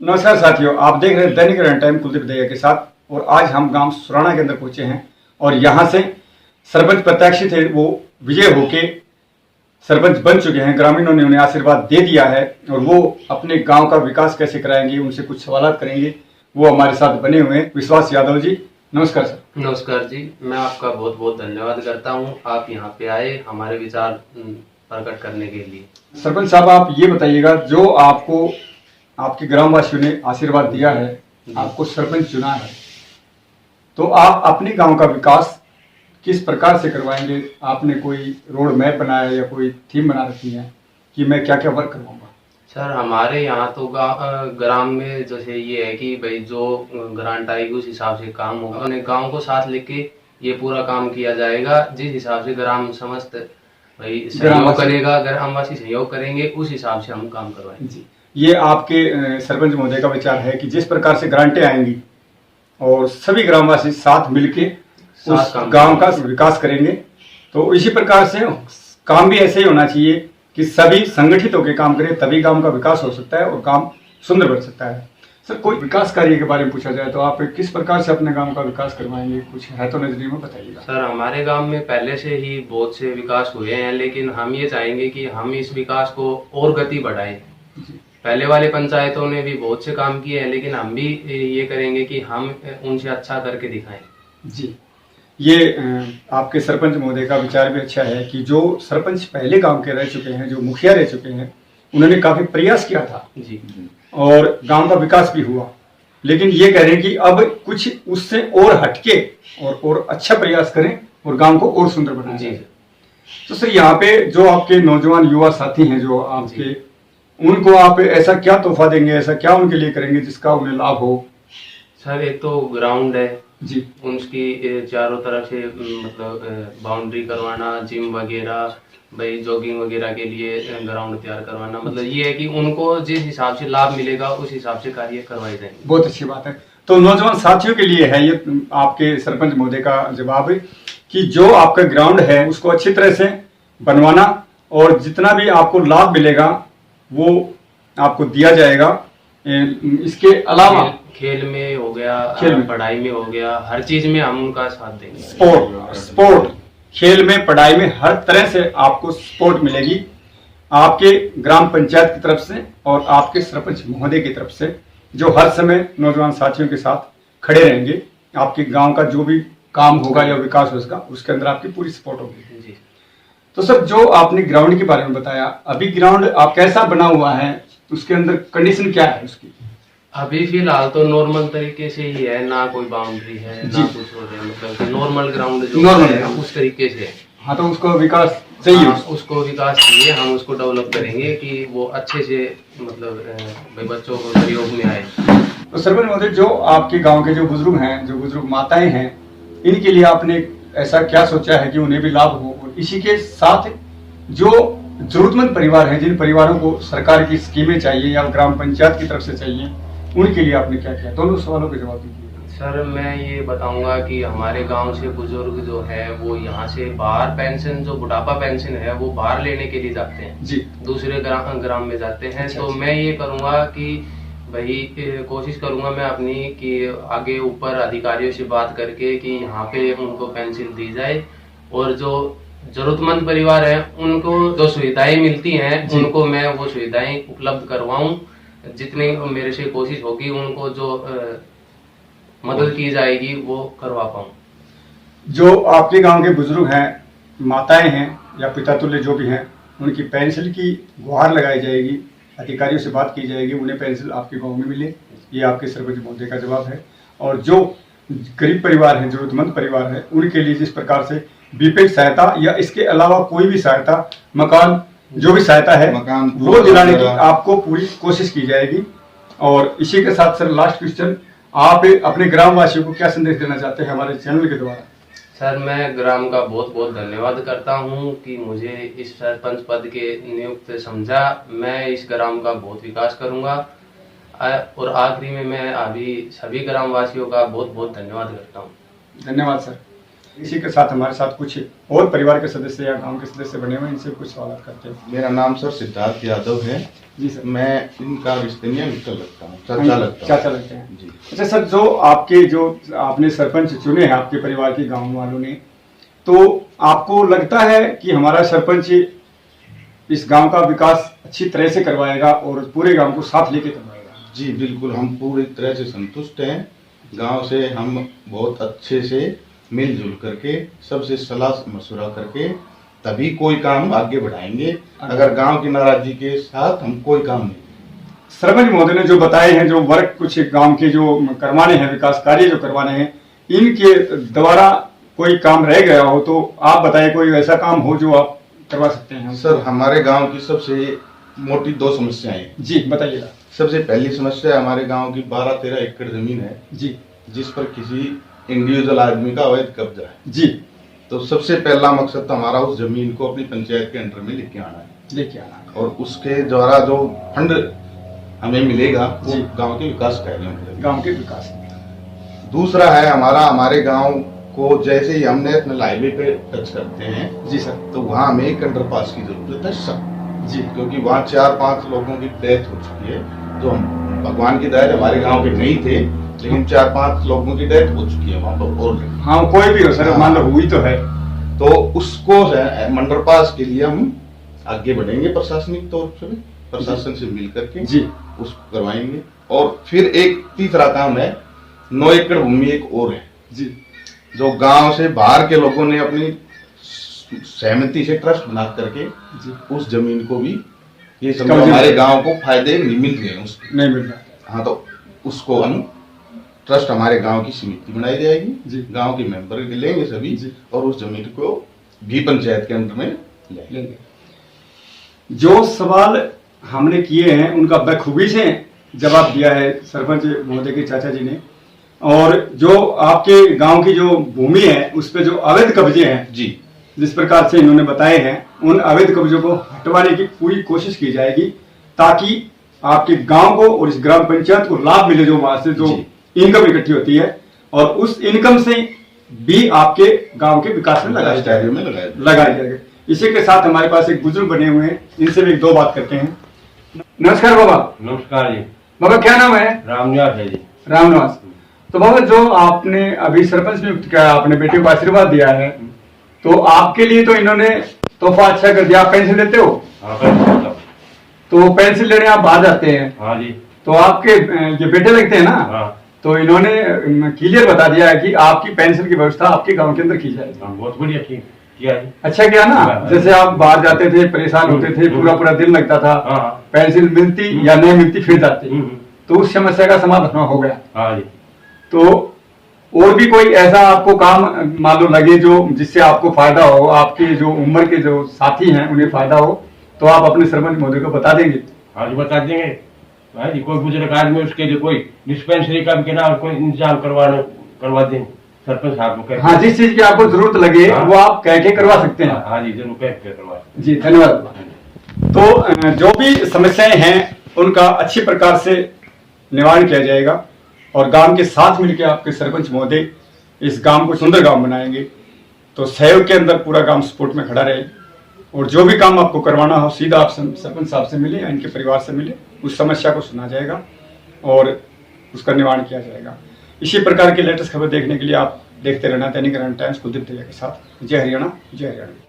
नमस्कार साथियों, आप देख रहे हैं दैनिक रन टाइम कुलदीप दहिया के साथ। और आज हम गांव सुराना के अंदर पहुंचे हैं और यहां से सरपंच प्रत्याशित है, वो विजय होके सरपंच बन चुके हैं। ग्रामीणों ने उन्हें आशीर्वाद दे दिया है और वो अपने गांव का विकास कैसे कराएंगे, उनसे कुछ सवाल करेंगे। वो हमारे साथ बने हुए हैं। विश्वास यादव जी, नमस्कार सर। नमस्कार जी, मैं आपका बहुत बहुत धन्यवाद करता हूं, आप यहां पे आए हमारे विचार प्रकट करने के लिए। सरपंच साहब, आप ये बताइएगा, जो आपको आपके ग्रामवासियों ने आशीर्वाद दिया है, आपको सरपंच चुना है, तो आप अपने गांव का विकास किस प्रकार से करवाएंगे? आपने कोई रोड मैप बनाया है या कोई थीम बना रखी है कि मैं क्या क्या वर्क करवाऊंगा? सर, हमारे यहाँ तो ग्राम में जैसे ये है कि भाई जो ग्रांट आएगी उस हिसाब से काम होगा। अपने गांव को साथ लेके ये पूरा काम किया जाएगा, जिस हिसाब से ग्राम समस्त भाई सहयोग करेगा, ग्रामवासी सहयोग करेंगे, उस हिसाब से हम काम करवाएंगे जी। ये आपके सरपंच महोदय का विचार है कि जिस प्रकार से ग्रांटें आएंगी और सभी ग्रामवासी साथ मिलके उस गांव का विकास करेंगे, तो इसी प्रकार से काम भी ऐसे ही होना चाहिए कि सभी संगठित होकर काम करें, तभी गांव का विकास हो सकता है और काम सुंदर बन सकता है। सर, कोई विकास कार्य के बारे में पूछा जाए तो आप किस प्रकार से अपने गांव का विकास करवाएंगे? कुछ है तो नजरिए में बताइएगा। सर, हमारे गांव में पहले से ही बहुत से विकास हुए हैं, लेकिन हम ये चाहेंगे कि हम इस विकास को और गति बढ़ाएं। पहले वाले पंचायतों ने भी बहुत से काम किए हैं, लेकिन हम भी ये करेंगे कि हम उनसे अच्छा करके दिखाएं जी। ये आपके सरपंच महोदय का विचार भी अच्छा है कि जो सरपंच पहले गांव के रह चुके हैं, जो मुखिया रह चुके हैं, उन्होंने काफी प्रयास किया था जी और गांव का विकास भी हुआ। लेकिन ये कह रहे हैं कि अब कुछ उससे और हटके और अच्छा प्रयास करें और गांव को और सुंदर बनाएं जी। तो सर, यहाँ पे जो आपके नौजवान युवा साथी हैं, जो आपके, उनको आप ऐसा क्या तोहफा देंगे, ऐसा क्या उनके लिए करेंगे जिसका उन्हें लाभ हो? सर, एक तो ग्राउंड है जी, उसकी चारों तरफ से मतलब बाउंड्री करवाना, जिम वगैरह, भाई जॉगिंग वगैरह के लिए ग्राउंड तैयार करवाना। मतलब ये है कि उनको जिस हिसाब से लाभ मिलेगा उस हिसाब से कार्य करवाए जाएंगे। बहुत अच्छी बात है। तो नौजवान साथियों के लिए है ये आपके सरपंच महोदय का जवाब कि जो आपका ग्राउंड है उसको अच्छी तरह से बनवाना और जितना भी आपको लाभ मिलेगा वो आपको दिया जाएगा। इसके अलावा खेल में हो गया, पढ़ाई में हो गया, हर चीज में हम उनका साथ देंगे। स्पोर्ट, खेल में, पढ़ाई में, हर तरह से आपको सपोर्ट मिलेगी आपके ग्राम पंचायत की तरफ से और आपके सरपंच महोदय की तरफ से, जो हर समय नौजवान साथियों के साथ खड़े रहेंगे। आपके गांव का जो भी काम होगा या विकास होगा उसके अंदर आपकी पूरी सपोर्ट होगी जी। तो सर, जो आपने ग्राउंड के बारे में बताया, अभी ग्राउंड आप कैसा बना हुआ है, उसके अंदर कंडीशन क्या है उसकी? अभी फिलहाल तो नॉर्मल तरीके से ही है, ना कोई बाउंड्री है ना कुछ हो रहा है, मतलब नॉर्मल ग्राउंड जो है उस तरीके से है। हाँ, तो उसको विकास चाहिए। उसको विकास चाहिए, हम उसको डेवलप करेंगे कि वो अच्छे से मतलब बच्चों को प्रयोग में आए। तो सरपंच महोदय, जो आपके गांव के जो बुजुर्ग हैं, जो बुजुर्ग माताएं हैं, इनके लिए आपने ऐसा क्या सोचा है कि उन्हें भी लाभ हो? और इसी के साथ जो जरूरतमंद परिवार हैं, जिन परिवारों को सरकार की स्कीमें चाहिए या ग्राम पंचायत की तरफ से चाहिए, उनके लिए आपने क्या किया? दोनों सवालों के जवाब दीजिए। सर, मैं ये बताऊंगा कि हमारे गांव से बुजुर्ग जो है वो यहाँ से बाहर पेंशन, जो बुढ़ापा पेंशन है, वो बाहर लेने के लिए जाते हैं जी, दूसरे ग्राम में जाते हैं। तो मैं ये करूंगा कि भाई कोशिश करूंगा मैं अपनी कि आगे ऊपर अधिकारियों से बात करके कि यहाँ पे उनको पेंशन दी जाए और जो जरूरतमंद परिवार है उनको जो सुविधाएं मिलती हैं उनको मैं वो सुविधाएं उपलब्ध करवाऊं। जितनी मेरे से कोशिश होगी उनको जो मदद की जाएगी वो करवा पाऊं। जो आपके गांव के बुजुर्ग हैं, माताएं हैं या पिता तुल्य जो भी हैं, उनकी पेंशन की गुहार लगाई जाएगी, अधिकारियों से बात की जाएगी, उन्हें पेंशन आपके गांव में मिले। ये आपके सरपंच महोदय का जवाब है। और जो गरीब परिवार हैं, जरूरतमंद परिवार है, उनके लिए जिस प्रकार से बीपीएल सहायता या इसके अलावा कोई भी सहायता, मकान, जो भी सहायता है वो दिलाने की आपको पूरी कोशिश की जाएगी। और इसी के साथ सर, लास्ट क्वेश्चन, आप अपने ग्रामवासियों को क्या संदेश देना चाहते हैं हमारे चैनल के द्वारा? सर, मैं ग्राम का बहुत बहुत धन्यवाद करता हूं कि मुझे इस सरपंच पद के नियुक्त समझा। मैं इस ग्राम का बहुत विकास करूंगा। और आखिरी में मैं अभी सभी ग्रामवासियों का बहुत बहुत धन्यवाद करता हूं। धन्यवाद सर। इसी के साथ हमारे साथ कुछ और परिवार के सदस्य या गांव के सदस्य बने हुए हैं, इनसे कुछ सवाल करते हैं। मेरा नाम सर सिद्धार्थ यादव है जी सर। मैं इनका रिश्ते में अंकल लगता हूँ, चाचा लगता हूँ। चाचा लगते हैं जी। अच्छा सर, जो आपने सरपंच चुने हैं आपके परिवार के गांव वालों ने, तो आपको लगता है कि हमारा सरपंच इस गांव का विकास अच्छी तरह से करवाएगा और पूरे गांव को साथ लेके करवाएगा? जी बिल्कुल, हम पूरी तरह से संतुष्ट हैं। गांव से हम बहुत अच्छे से मिलजुल करके सबसे सलाह मशवरा करके तभी कोई काम आगे बढ़ाएंगे। अगर गांव की नाराजगी के साथ हम कोई काम नहीं। सरपंच महोदय ने जो बताए हैं, जो वर्क कुछ गांव के जो करवाने हैं, विकास कार्य जो करवाने हैं, इनके द्वारा कोई काम रह गया हो तो आप बताइए, कोई ऐसा काम हो जो आप करवा सकते हैं? सर, हमारे गांव की सबसे मोटी 2 समस्याएं हैं। जी बताइएगा। सबसे पहली समस्या हमारे गांव की 12-13 एकड़ जमीन है जी, जिस पर किसी इंडिविजुअल आदमी का अवैध कब्जा है। जी। तो सबसे पहला मकसद तो हमारा उस जमीन को अपनी पंचायत के अंडर में लेके आना है और उसके द्वारा जो फंड हमें मिलेगा वो गांव के विकास कार्यों में, गांव के विकास। दूसरा है हमारे गांव को जैसे ही हम नेशनल हाईवे पे टच करते हैं जी सर, तो वहाँ हमें एक अंडरपास की जरूरत है सब जी, क्योंकि वहाँ 4-5 लोगों की डेथ हो चुकी है। जो हम भगवान की दया हमारे गांव के नहीं थे, लेकिन 4-5 लोगों की डेथ हो चुकी है वहाँ पर। और हाँ, कोई भी हो सर, मान लो हुई तो है। तो उसको अंडरपास के लिए हम आगे बढ़ेंगे प्रशासनिक तौर से, प्रशासन से मिल करके जी उसको करवाएंगे। और फिर एक तीसरा काम है, 9 एकड़ भूमि एक और है जी, जो गांव से बाहर के लोगों ने अपनी सहमति से ट्रस्ट बना करके जी, उस जमीन को भी ये समझो हमारे गांव को फायदे नहीं मिल रहे उसके, नहीं मिल रहा। हाँ, तो उसको हम ट्रस्ट हमारे गांव की समिति बनाई जाएगी जी, गांव के मेंबर लेंगे सभी जी, और उस जमीन को भी पंचायत के अंदर में लेंगे। जो सवाल हमने किए हैं उनका बखूबी से जवाब दिया है सरपंच महोदय के चाचा जी ने। और जो आपके गांव की जो भूमि है उस पे जो अवैध कब्जे हैं जी, जिस प्रकार से इन्होंने बताए हैं, उन अवैध कब्जों को हटवाने की पूरी कोशिश की जाएगी ताकि आपके गांव को और इस ग्राम पंचायत को लाभ मिले, जो वहां से जो इनकम इकट्ठी होती है और उस इनकम से भी आपके गांव के विकास में लगाया जाएगा। इसी के साथ हमारे पास एक बुजुर्ग बने हुए हैं, इनसे भी 2 बात करते हैं। नमस्कार बाबा। नमस्कार जी। बाबा क्या नाम है? रामनिवास है जी। रामनिवास। तो बाबा, जो आपने अभी सरपंच नियुक्त किया, आपने बेटे को आशीर्वाद दिया है, तो आपके लिए तो इन्होंने तोहफा अच्छा कर दिया। आप पेंसिल लेते हो? हाँ, पेंसिल। तो पेंसिल लेने आप बाहर जाते हैं? हाँ जी। तो आपके ये बेटे लगते हैं ना? हाँ। तो इन्होंने क्लियर बता दिया है कि आपकी पेंसिल की व्यवस्था आपके गांव के अंदर की जाएगी। हाँ, बहुत बढ़िया किया है। अच्छा किया ना? जैसे आप बाहर जाते थे, परेशान होते थे, पूरा दिन लगता था, पेंसिल मिलती या नहीं मिलती फिर जाती, तो उस समस्या का समाधान हो गया। हाँ जी। तो और भी कोई ऐसा आपको काम मान लो लगे जो जिससे आपको फायदा हो, आपके जो उम्र के जो साथी हैं उन्हें फायदा हो, तो आप अपने सरपंच महोदय को बता देंगे? हाँ जी, बता देंगे। हाँ जी, कोई बुजुर्ग आदमी उसके लिए कोई डिस्पेंसरी का भी कोई इंतजाम करवा दें सरपंच साहब को। हाँ, जिस चीज की आपको जरूरत लगे वो आप कह के करवा सकते हैं। हाँ जी, जरूर कह के करवा। जी धन्यवाद। तो जो भी समस्याएं हैं उनका अच्छी प्रकार से निवारण किया जाएगा और गांव के साथ मिलकर आपके सरपंच महोदय इस गांव को सुंदर गांव बनाएंगे। तो सहयोग के अंदर पूरा गांव सपोर्ट में खड़ा रहे और जो भी काम आपको करवाना हो सीधा आप सरपंच साहब से मिले या इनके परिवार से मिले, उस समस्या को सुना जाएगा और उसका निवारण किया जाएगा। इसी प्रकार की लेटेस्ट खबर देखने के लिए आप देखते रहना दैनिक हरियाणा टाइम्स, कुलदीप दहिया के साथ। जय हरियाणा, जय हरियाणा।